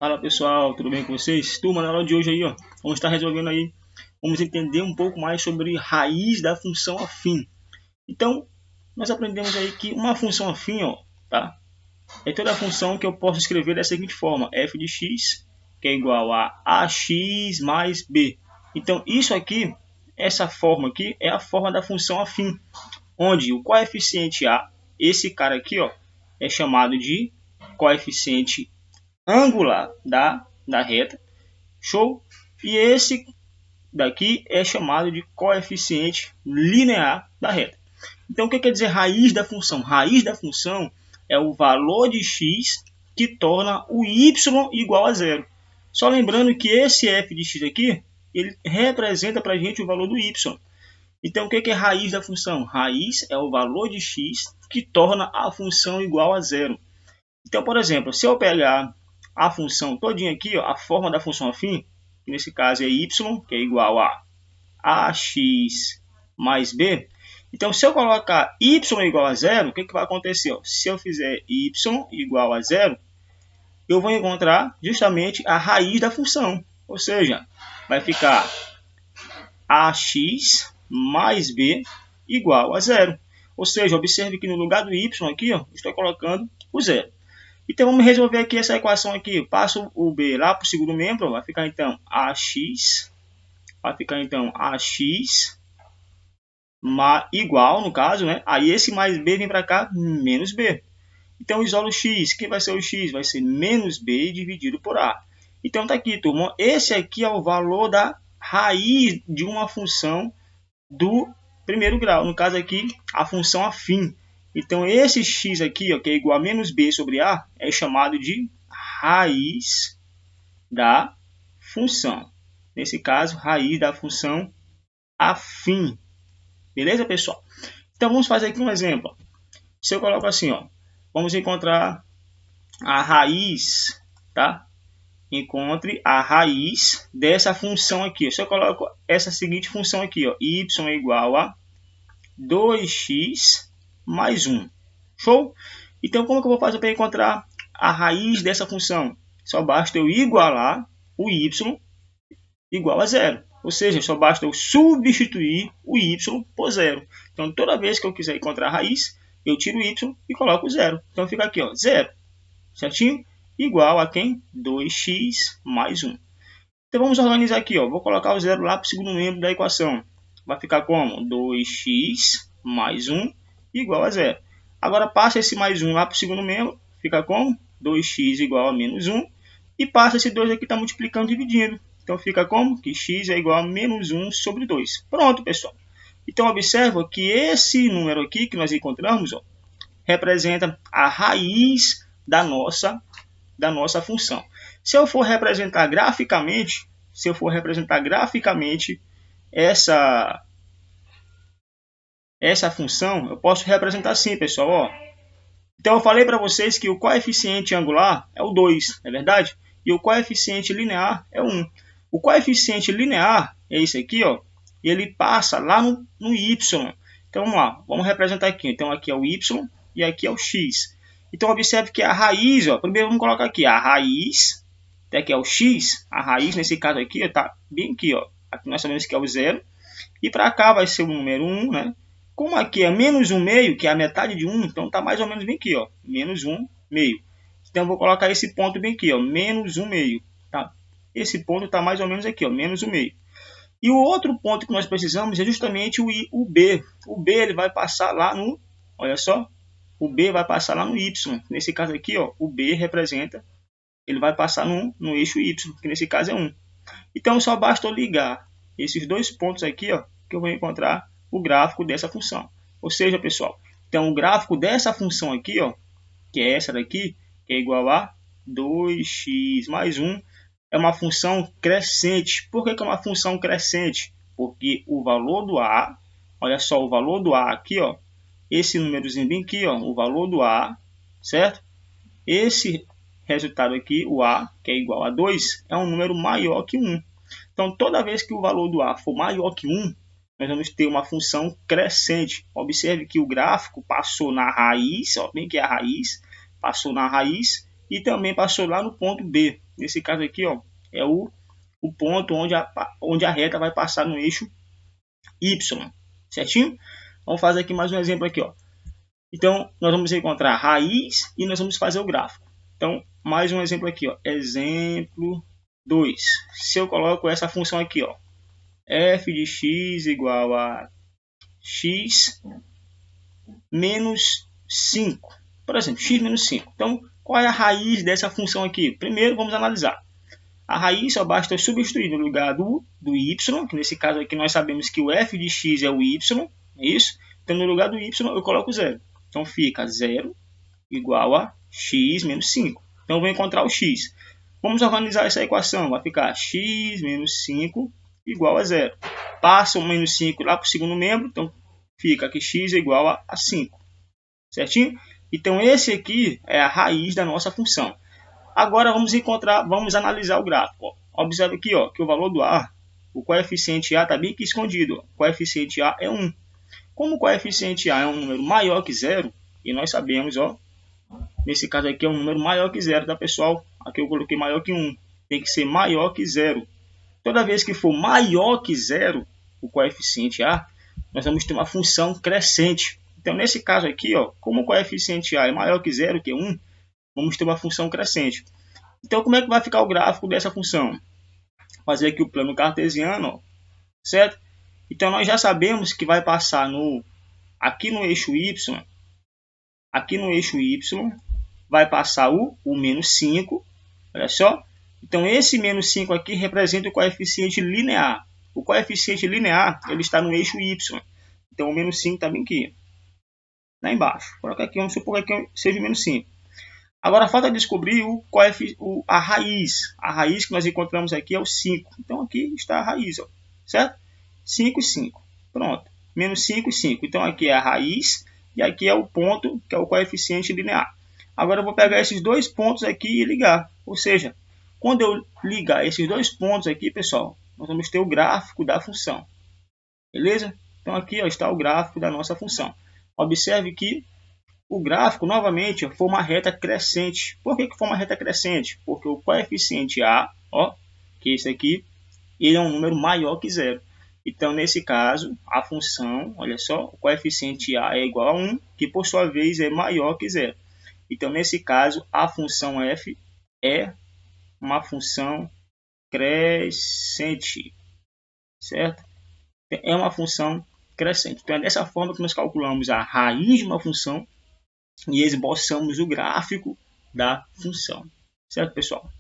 Fala pessoal, tudo bem com vocês? Turma, na aula de hoje aí, vamos estar resolvendo aí, vamos entender um pouco mais sobre raiz da função afim. Então, nós aprendemos aí que uma função afim, tá? É toda função que eu posso escrever da seguinte forma: f de x, que é igual a ax mais b. Então, isso aqui, essa forma aqui, é a forma da função afim, onde o coeficiente a, esse cara aqui, é chamado de coeficiente angular da reta, show? E esse daqui é chamado de coeficiente linear da reta. Então, o que quer dizer raiz da função? Raiz da função é o valor de x que torna o y igual a zero. Só lembrando que esse f de x aqui, ele representa para a gente o valor do y. Então, o que é raiz da função? Raiz é o valor de x que torna a função igual a zero. Então, por exemplo, se eu pegar a função todinha aqui, a forma da função afim, que nesse caso é y, que é igual a ax mais b. Então, se eu colocar y igual a zero, o que vai acontecer? Se eu fizer y igual a zero, eu vou encontrar justamente a raiz da função. Ou seja, vai ficar ax mais b igual a zero. Ou seja, observe que no lugar do y aqui, estou colocando o zero. Então, vamos resolver aqui essa equação aqui. Passo o b lá para o segundo membro, vai ficar então ax igual, no caso, né? Aí esse mais b vem para cá, menos b. Então, isolo o x. Quem vai ser o x? Vai ser menos b dividido por a. Então, tá aqui, turma. Esse aqui é o valor da raiz de uma função do primeiro grau. No caso aqui, a função afim. Então, esse x aqui, que é igual a menos b sobre a, é chamado de raiz da função. Nesse caso, raiz da função afim. Beleza, pessoal? Então, vamos fazer aqui um exemplo. Se eu coloco assim, vamos encontrar a raiz, tá? Encontre a raiz dessa função aqui. Se eu coloco essa seguinte função aqui, y é igual a 2x mais 1. Show? Então, como que eu vou fazer para encontrar a raiz dessa função? Só basta eu igualar o y igual a zero. Ou seja, só basta eu substituir o y por zero. Então, toda vez que eu quiser encontrar a raiz, eu tiro o y e coloco zero. Então, fica aqui, zero. Certinho? Igual a quem? 2x mais 1. Então, vamos organizar aqui. Vou colocar o zero lá para o segundo membro da equação. Vai ficar como? 2x mais 1 igual a zero. Agora, passa esse mais 1 lá para o segundo membro. Fica como? 2x igual a menos 1. E passa esse 2 aqui, está multiplicando, dividindo. Então, fica como? Que x é igual a menos 1 sobre 2. Pronto, pessoal. Então, observa que esse número aqui que nós encontramos representa a raiz da nossa função. Se eu for representar graficamente, essa função, eu posso representar assim, pessoal. Então, eu falei para vocês que o coeficiente angular é o 2, não é verdade? E o coeficiente linear é 1. O coeficiente linear é esse aqui, e ele passa lá no y. Então, vamos lá, vamos representar aqui. Então, aqui é o y e aqui é o x. Então, observe que a raiz, primeiro vamos colocar aqui, a raiz, até que é o x, a raiz nesse caso aqui, está bem aqui, aqui nós sabemos que é o zero, e para cá vai ser o número 1, né? Como aqui é menos 1 meio, que é a metade de 1, então está mais ou menos bem aqui, menos 1 meio. Então, eu vou colocar esse ponto bem aqui, menos 1 meio, tá? Esse ponto está mais ou menos aqui, menos 1 meio. E o outro ponto que nós precisamos é justamente o B. O B ele vai passar lá no, olha só, o B vai passar lá no y. Nesse caso aqui, o B representa, ele vai passar no eixo y, que nesse caso é 1. Então, só basta eu ligar esses dois pontos aqui, que eu vou encontrar o gráfico dessa função. Ou seja, pessoal, então o gráfico dessa função aqui, que é essa daqui, que é igual a 2x mais 1, é uma função crescente. Por que é uma função crescente? Porque o valor do A, olha só, o valor do A aqui, esse númerozinho bem aqui, o valor do A, certo? Esse resultado aqui, o A, que é igual a 2, é um número maior que 1. Então, toda vez que o valor do A for maior que 1, nós vamos ter uma função crescente. Observe que o gráfico passou na raiz, bem que é a raiz, passou na raiz e também passou lá no ponto B. Nesse caso aqui, ó, é o ponto onde a reta vai passar no eixo Y, certinho? Vamos fazer aqui mais um exemplo aqui, ó. Então, nós vamos encontrar a raiz e nós vamos fazer o gráfico. Então, mais um exemplo aqui, ó. Exemplo 2. Se eu coloco essa função aqui, ó, f de x igual a x menos 5. Por exemplo, x menos 5. Então, qual é a raiz dessa função aqui? Primeiro, vamos analisar. A raiz só basta substituir no lugar do y, que nesse caso aqui nós sabemos que o f de x é o y, é isso? Então, no lugar do y, eu coloco 0. Então, fica 0 igual a x menos 5. Então, eu vou encontrar o x. Vamos organizar essa equação. Vai ficar x menos 5 igual a 0. Passa o menos 5 lá para o segundo membro. Então, fica que x é igual a 5. Certinho? Então, esse aqui é a raiz da nossa função. Agora, vamos analisar o gráfico. Ó. Observe aqui, ó, que o valor do A, o coeficiente A está bem aqui escondido. Ó. O coeficiente A é 1. Como o coeficiente A é um número maior que 0, e nós sabemos, ó, nesse caso aqui é um número maior que 0, tá, pessoal? Aqui eu coloquei maior que 1. Tem que ser maior que 0. Toda vez que for maior que 0, o coeficiente A, nós vamos ter uma função crescente. Então, nesse caso aqui, ó, como o coeficiente A é maior que 0, que é 1, vamos ter uma função crescente. Então, como é que vai ficar o gráfico dessa função? Vou fazer aqui o plano cartesiano, ó, certo? Então, nós já sabemos que vai passar aqui no eixo Y, vai passar o menos 5, olha só. Então, esse menos 5 aqui representa o coeficiente linear. O coeficiente linear, ele está no eixo Y. Então, o menos 5 está bem aqui, lá embaixo. Coloca aqui, vamos supor que aqui seja o menos 5. Agora, falta descobrir a raiz. A raiz que nós encontramos aqui é o 5. Então, aqui está a raiz, ó, certo? 5 e 5. Pronto. Menos 5 e 5. Então, aqui é a raiz e aqui é o ponto, que é o coeficiente linear. Agora, eu vou pegar esses dois pontos aqui e ligar. Ou seja, quando eu ligar esses dois pontos aqui, pessoal, nós vamos ter o gráfico da função. Beleza? Então, aqui ó, está o gráfico da nossa função. Observe que o gráfico, novamente, foi uma reta crescente. Por que foi uma reta crescente? Porque o coeficiente A, ó, que é esse aqui, ele é um número maior que 0. Então, nesse caso, a função, olha só, o coeficiente A é igual a 1, que por sua vez é maior que 0. Então, nesse caso, a função f é uma função crescente, certo? É uma função crescente. Então, é dessa forma que nós calculamos a raiz de uma função e esboçamos o gráfico da função. Certo, pessoal?